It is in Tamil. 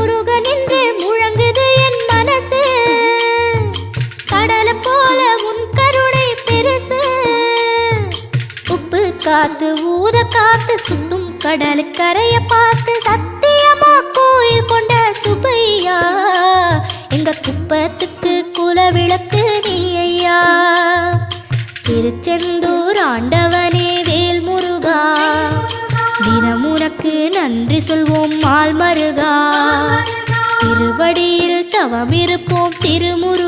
முருகன் என்று முழங்குது என் மனசு கடலை போல உன் கருணை பெருசு உப்பு காத்து ஊத காத்து சுத்தும் கடலுக்கரைய பார்த்து சத்தியமா கோயில் கொண்ட சுபையா எங்க குப்பத்துக்கு குலவிளக்கு நீ ஐயா திருச்செந்தூர் ஆண்டவனே வேல் முருகா தினம் உனக்கு நன்றி சொல்வோம் மால் மருகா திருவடியில் தவம் இருப்போம் திருமுருகா